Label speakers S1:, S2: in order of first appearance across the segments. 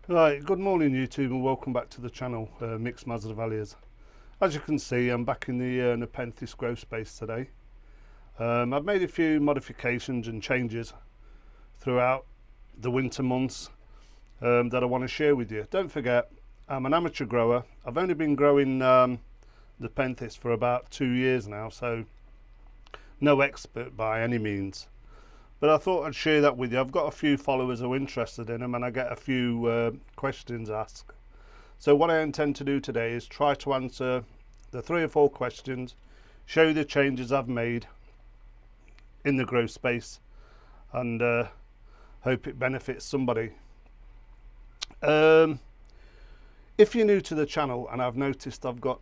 S1: Right, good morning YouTube and welcome back to the channel, Mixed Mazda Values. As you can see, I'm back in the Nepenthes grow space today. I've made a few modifications and changes throughout the winter months that I want to share with you. Don't forget, I'm an amateur grower. I've only been growing Nepenthes for about 2 years now, so no expert by any means. But I thought I'd share that with you. I've got a few followers who are interested in them and I get a few questions asked. So what I intend to do today is try to answer the 3 or 4 questions, show you the changes I've made in the grow space, and hope it benefits somebody. If you're new to the channel, and I've noticed I've got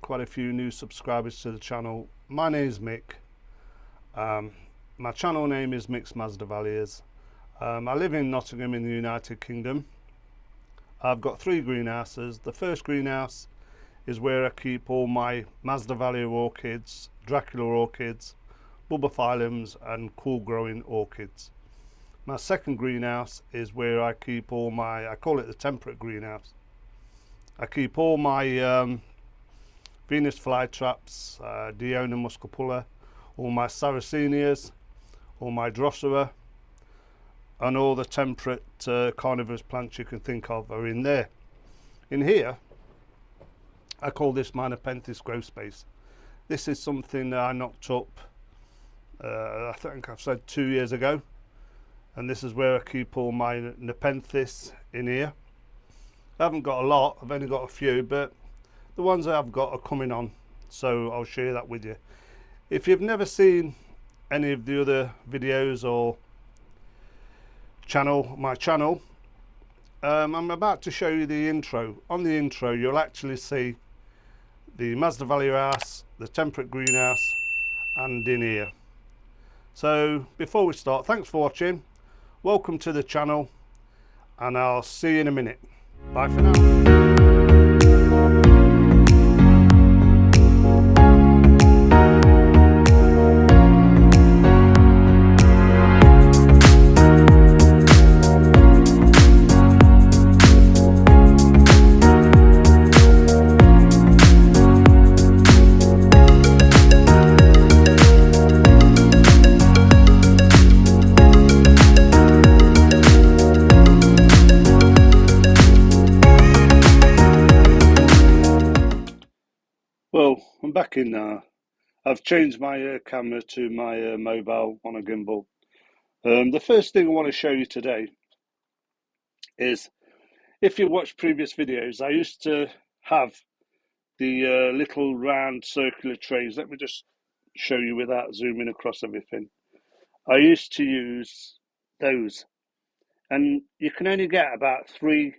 S1: quite a few new subscribers to the channel, my name is Mick. My channel name is Mixed Mazda Values. I live in Nottingham in the United Kingdom. I've got 3 greenhouses. The first greenhouse is where I keep all my Mazda Value orchids, Dracula orchids, bulbophyllums and cool growing orchids. My second greenhouse is where I keep all my, I call it the temperate greenhouse. I keep all my Venus flytraps, Diona muscipula, all my Sarracenias, all my Drosera, and all the temperate carnivorous plants you can think of are in there. In here, I call this my Nepenthes grow space. This is something that I knocked up, I think I've said 2 years ago, and this is where I keep all my Nepenthes in here. I haven't got a lot, I've only got a few, but the ones that I've got are coming on, so I'll share that with you. If you've never seen any of the other videos or my channel, I'm about to show you the intro. On the intro you'll actually see the Mazda Value house, the temperate greenhouse, and in here. So before we start, thanks for watching, welcome to the channel, and I'll see you in a minute. Bye for now. Well, I'm back in now. I've changed my camera to my mobile on a gimbal. The first thing I want to show you today is, if you watch previous videos, I used to have the little round circular trays. Let me just show you without zooming across everything. I used to use those, and you can only get about 3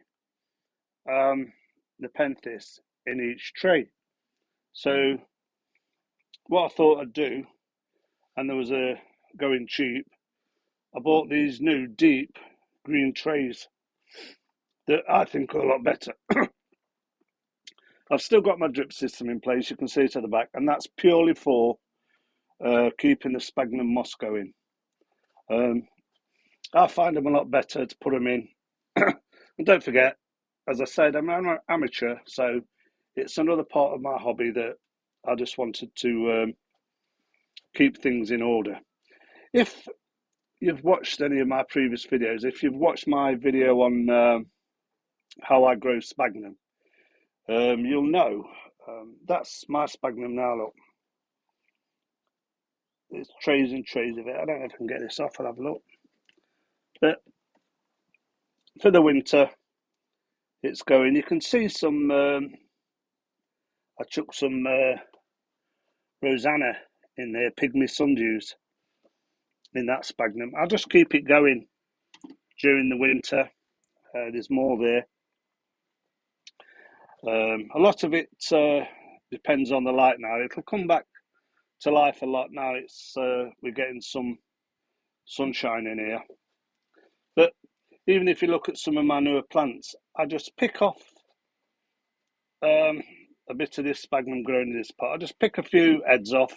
S1: Nepenthes in each tray. So what I thought I'd do, and there was a going cheap, I bought these new deep green trays that I think are a lot better. I've still got my drip system in place, you can see it at the back, and that's purely for keeping the sphagnum moss going. I find them a lot better to put them in. And don't forget, as I said, I'm an amateur, so it's another part of my hobby that I just wanted to keep things in order. If you've watched any of my previous videos, if you've watched my video on how I grow sphagnum, you'll know that's my sphagnum now. Look, there's trays and trays of it. I don't know if I can get this off, I'll have a look. But for the winter, it's going. You can see some, I took some Rosanna in there, pygmy sundews in that sphagnum. I'll just keep it going during the winter. There's more there. A lot of it depends on the light now. It'll come back to life a lot now. It's we're getting some sunshine in here. But even if you look at some of my newer plants, I just pick off a bit of this sphagnum growing in this pot. I just pick a few heads off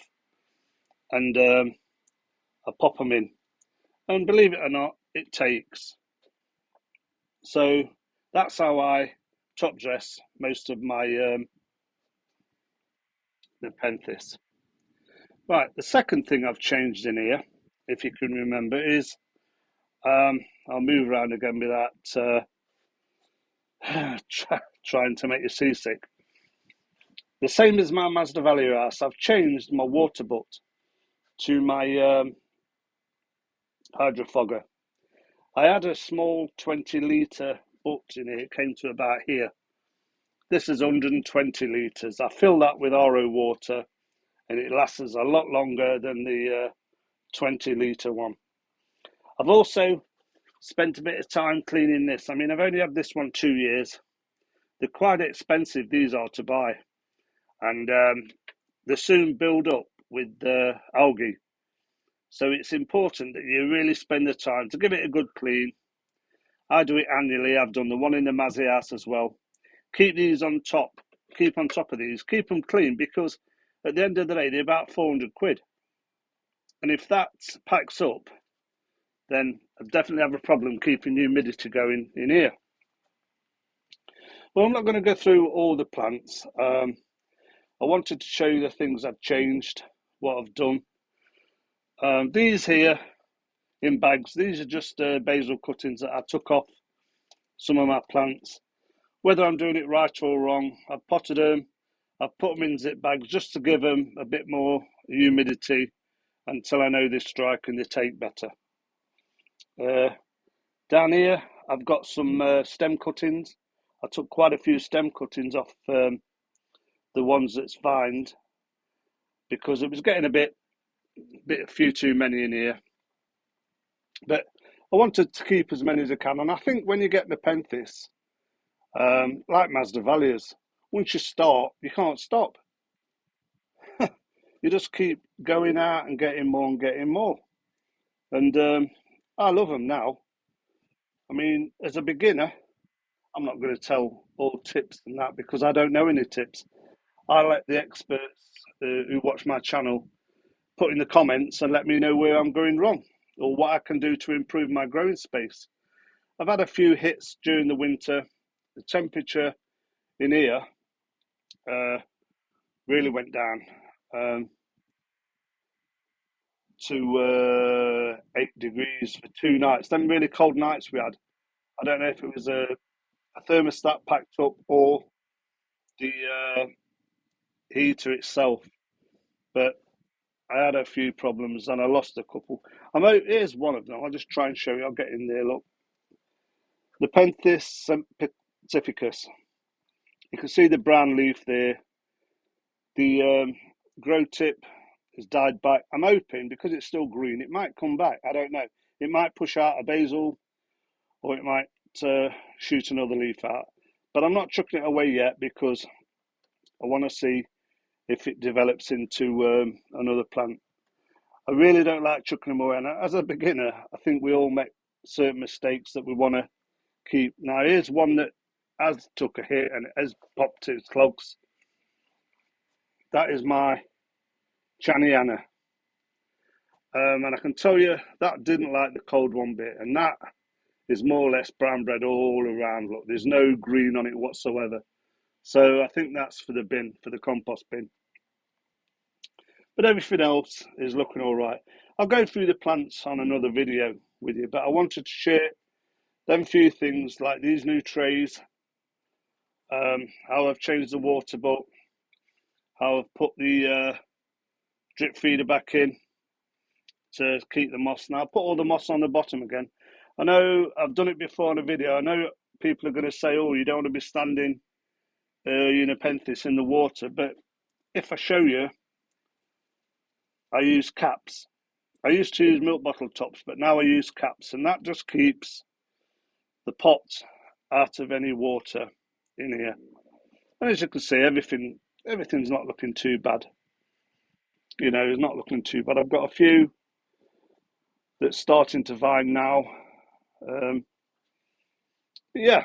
S1: and I pop them in. And believe it or not, it takes. So that's how I top dress most of my Nepenthes. Right, the second thing I've changed in here, if you can remember, is I'll move around again without trying to make you seasick. The same as my Mazda Value House, I've changed my water butt to my hydrofogger. I had a small 20-litre butt in here, it came to about here. This is 120 litres. I fill that with RO water and it lasts a lot longer than the 20-litre one. I've also spent a bit of time cleaning this. I mean, I've only had this one 2 years. They're quite expensive, these are, to buy. And they soon build up with algae. So it's important that you really spend the time to give it a good clean. I do it annually. I've done the one in the Mazzy house as well. Keep these on top. Keep on top of these. Keep them clean, because at the end of the day, they're about 400 quid. And if that packs up, then I definitely have a problem keeping humidity going in here. Well, I'm not going to go through all the plants. I wanted to show you the things I've changed, what I've done. These here in bags, these are just basil cuttings that I took off some of my plants. Whether I'm doing it right or wrong, I've potted them, I've put them in zip bags just to give them a bit more humidity until I know they strike and they take better. Down here, I've got some stem cuttings. I took quite a few stem cuttings off the ones that's vined because it was getting a few too many in here. But I wanted to keep as many as I can. And I think when you get Nepenthes, like Mazda Values, once you start, you can't stop. You just keep going out and getting more and getting more. And I love them now. I mean, as a beginner, I'm not going to tell all tips and that because I don't know any tips. I let the experts who watch my channel put in the comments and let me know where I'm going wrong or what I can do to improve my growing space. I've had a few hits during the winter. The temperature in here really went down to 8 degrees for 2 nights. Them really cold nights we had. I don't know if it was a thermostat packed up or the heater itself, but I had a few problems and I lost a couple. Here's one of them. I'll just try and show you. I'll get in there. Look, Nepenthes Pacificus. You can see the brown leaf there. The grow tip has died back. I'm hoping because it's still green, it might come back. I don't know. It might push out a basil, or it might shoot another leaf out. But I'm not chucking it away yet because I want to see if it develops into another plant. I really don't like chucking them away. And as a beginner, I think we all make certain mistakes that we want to keep. Now, here's one that has took a hit and it has popped its clogs. That is my Chaniana. And I can tell you that didn't like the cold one bit. And that is more or less brown bread all around. Look, there's no green on it whatsoever. So I think that's for the bin, for the compost bin. But everything else is looking all right. I'll go through the plants on another video with you, but I wanted to share them few things like these new trays, how I've changed the water butt, how I've put the drip feeder back in to keep the moss. Now, I'll put all the moss on the bottom again. I know I've done it before in a video. I know people are going to say, oh, you don't want to be standing your Nepenthes in the water, but if I show you, I use caps. I used to use milk bottle tops, but now I use caps, and that just keeps the pot out of any water in here. And as you can see, everything's not looking too bad. You know, it's not looking too bad. I've got a few that's starting to vine now. Yeah,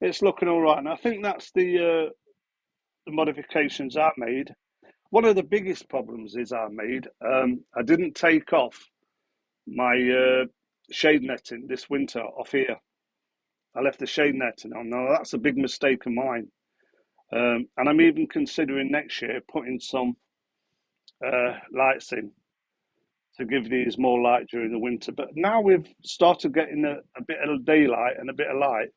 S1: it's looking all right. And I think that's the modifications I made. One of the biggest problems is I made, I didn't take off my shade netting this winter off here. I left the shade netting on. Now that's a big mistake of mine. And I'm even considering next year putting some lights in to give these more light during the winter. But now we've started getting a bit of daylight and a bit of light.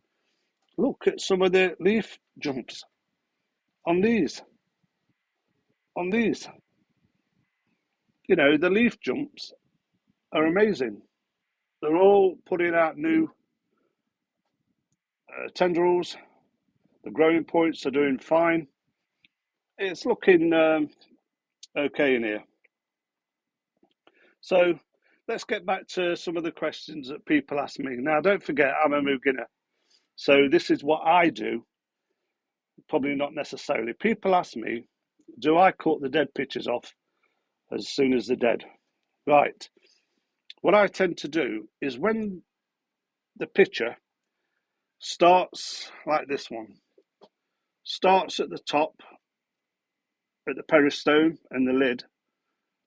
S1: Look at some of the leaf jumps on these. On these, you know, the leaf jumps are amazing. They're all putting out new tendrils. The growing points are doing fine. It's looking okay in here. So let's get back to some of the questions that people ask me. Now, don't forget, I'm a beginner. So this is what I do, probably not necessarily. People ask me, do I cut the dead pictures off as soon as they're dead? Right. What I tend to do is when the picture starts like this one, starts at the top, at the peristome and the lid,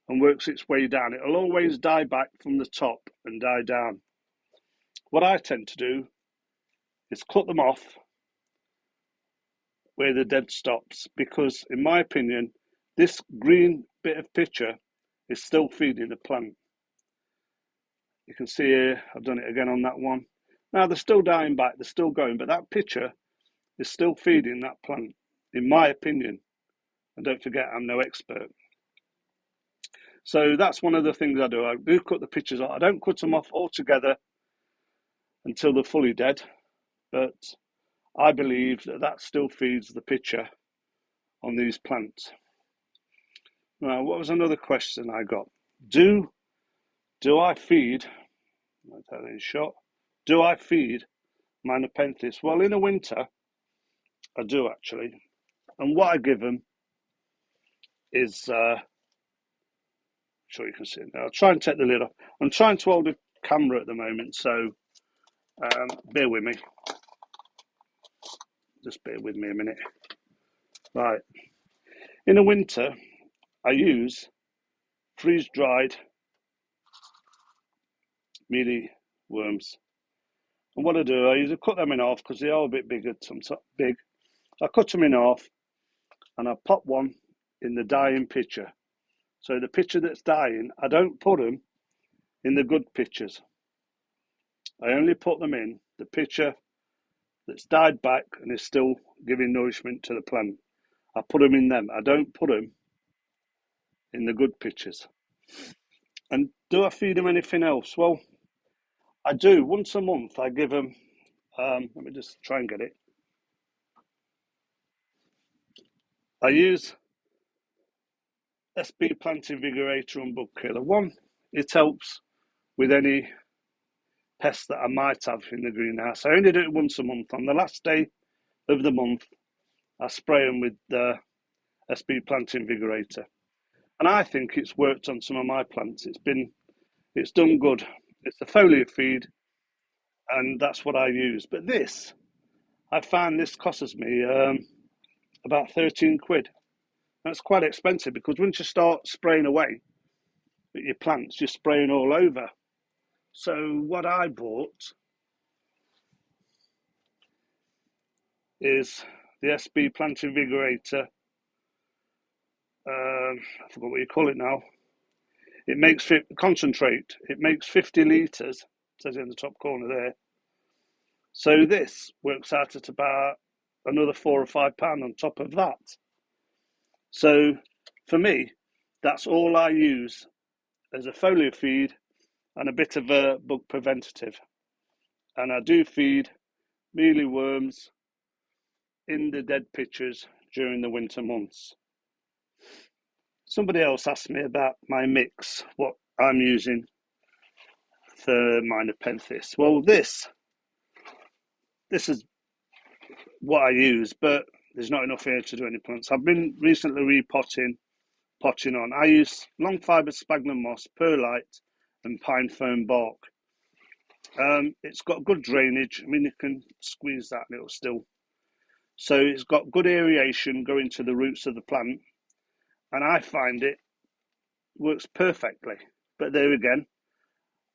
S1: and works its way down. It'll always die back from the top and die down. What I tend to do is cut them off where the dead stops, because in my opinion, this green bit of picture is still feeding the plant. You can see here, I've done it again on that one. Now they're still dying back, they're still going, but that picture is still feeding that plant, in my opinion. And don't forget, I'm no expert. So that's one of the things I do. I do cut the pictures off. I don't cut them off altogether until they're fully dead, but I believe that that still feeds the picture on these plants. Now, what was another question I got? Do I feed, I'll tell you in short, do I feed my Nepenthes? Well, in the winter, I do actually. And what I give them is, I'm sure you can see it now. I'll try and take the lid off. I'm trying to hold the camera at the moment, so bear with me. Just bear with me a minute. Right. In the winter, I use freeze-dried mealy worms. And what I do, I usually cut them in half because they are a bit bigger, big. I cut them in half and I pop one in the dying picture. So the picture that's dying, I don't put them in the good pictures. I only put them in the picture that's died back and is still giving nourishment to the plant. I put them in them. I don't put them in the good pictures. And do I feed them anything else? Well, I do. Once a month, I give them, let me just try and get it. I use SB Plant Invigorator and Bug Killer. One, it helps with any pests that I might have in the greenhouse. I only do it once a month. On the last day of the month, I spray them with the SB Plant Invigorator. And I think it's worked on some of my plants. It's done good. It's a foliar feed, and that's what I use. But this, I found this costs me about 13 quid. That's quite expensive because once you start spraying away at your plants, you're spraying all over. So what I bought is the SB Plant Invigorator. I forgot what you call it now. It makes concentrate. It makes 50 litres. It says it in the top corner there. So this works out at about another £4 or £5 on top of that. So for me, that's all I use as a foliar feed and a bit of a bug preventative. And I do feed mealyworms in the dead pitchers during the winter months. Somebody else asked me about my mix, what I'm using for my Nepenthes. Well, this is what I use, but there's not enough here to do any plants. I've been recently potting on. I use long fibre sphagnum moss, perlite, and pine fern bark. It's got good drainage. I mean, you can squeeze that and it'll still. So it's got good aeration going to the roots of the plant, and I find it works perfectly. But there again,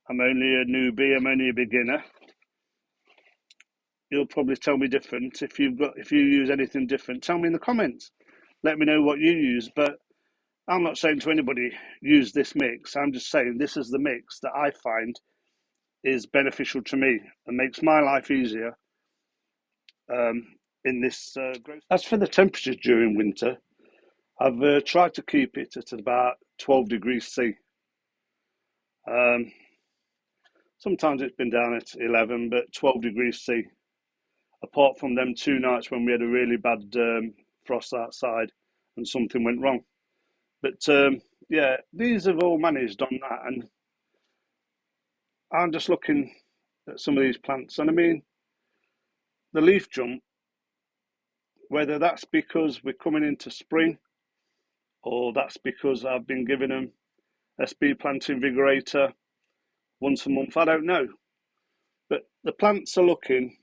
S1: I'm only a newbie. I'm only a beginner. you'll probably tell me different. If you use anything different, tell me in the comments. Let me know what you use. But I'm not saying to anybody use this mix. I'm just saying this is the mix that I find is beneficial to me and makes my life easier in this growth. As for the temperatures during winter, I've tried to keep it at about 12 degrees C. Sometimes it's been down at 11, but 12 degrees C. Apart from them 2 nights when we had a really bad frost outside and something went wrong. But yeah, these have all managed on that. And I'm just looking at some of these plants. And I mean, the leaf jump, whether that's because we're coming into spring or that's because I've been giving them SB Plant Invigorator once a month, I don't know. But the plants are looking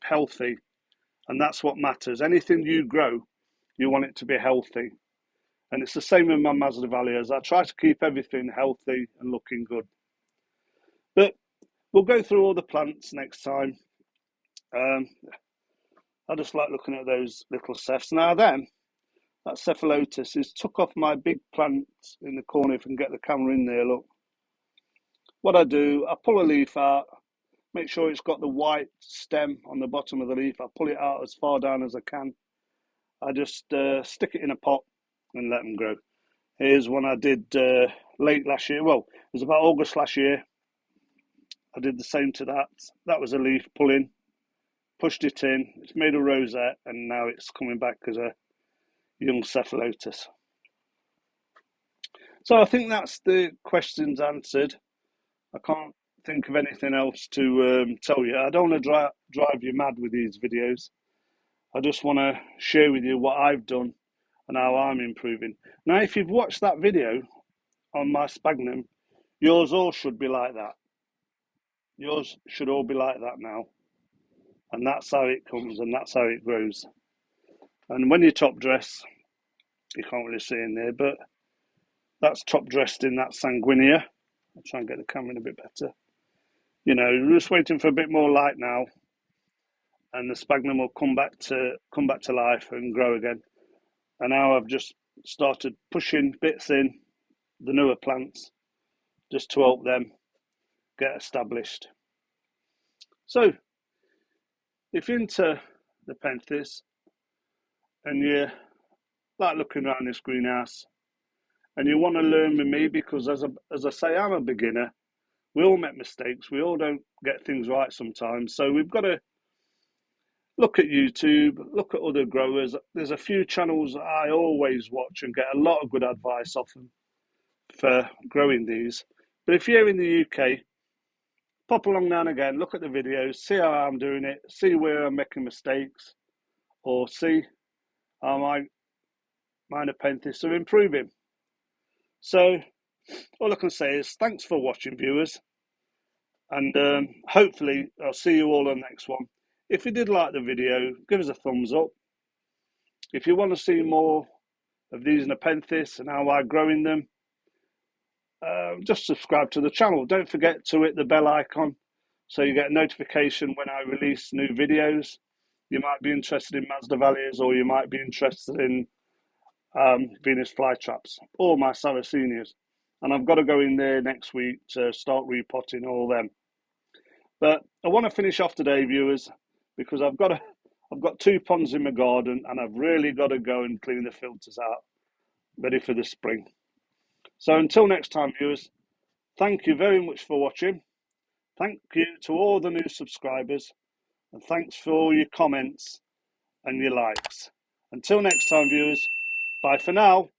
S1: healthy, and that's what matters. Anything you grow, you want it to be healthy. And it's the same with my Masdevallias. I try to keep everything healthy and looking good. But we'll go through all the plants next time. I just like looking at those little cephs. Now then, that cephalotus is took off my big plant in the corner. If I can get the camera in there, look. What I do, I pull a leaf out, make sure it's got the white stem on the bottom of the leaf. I pull it out as far down as I can. I just stick it in a pot and let them grow. Here's one I did late last year. Well, it was about August last year. I did the same to that. That was a leaf pulling, pushed it in. It's made a rosette, and now it's coming back as a young cephalotus. So I think that's the questions answered. I can't think of anything else to tell you. I don't want to drive you mad with these videos. I just want to share with you what I've done and how I'm improving. Now, if you've watched that video on my sphagnum, yours all should be like that. Yours should all be like that now. And that's how it comes and that's how it grows. And when you top dress, you can't really see in there, but that's top dressed in that sanguinea. I'll try and get the camera in a bit better. You know, we're just waiting for a bit more light now, and the sphagnum will come back to life and grow again. And now I've just started pushing bits in the newer plants just to help them get established. So if you're into the Nepenthes and you like looking around this greenhouse and you want to learn with me, because as I say, I'm a beginner. We all make mistakes. We all don't get things right sometimes. So we've got to look at YouTube, look at other growers. There's a few channels I always watch and get a lot of good advice off them for growing these. But if you're in the UK, pop along now and again, look at the videos, see how I'm doing it, see where I'm making mistakes, or see how my Nepenthes are improving. So all I can say is thanks for watching, viewers, and hopefully I'll see you all on the next one. If you did like the video, give us a thumbs up. If you want to see more of these Nepenthes and how I'm growing them, just subscribe to the channel. Don't forget to hit the bell icon so you get a notification when I release new videos. You might be interested in Masdevallias, or you might be interested in Venus flytraps or my Sarracenias. And I've got to go in there next week to start repotting all them. But I want to finish off today, viewers, because I've got 2 ponds in my garden and I've really got to go and clean the filters out, ready for the spring. So until next time, viewers, thank you very much for watching. Thank you to all the new subscribers, and thanks for all your comments and your likes. Until next time, viewers, bye for now.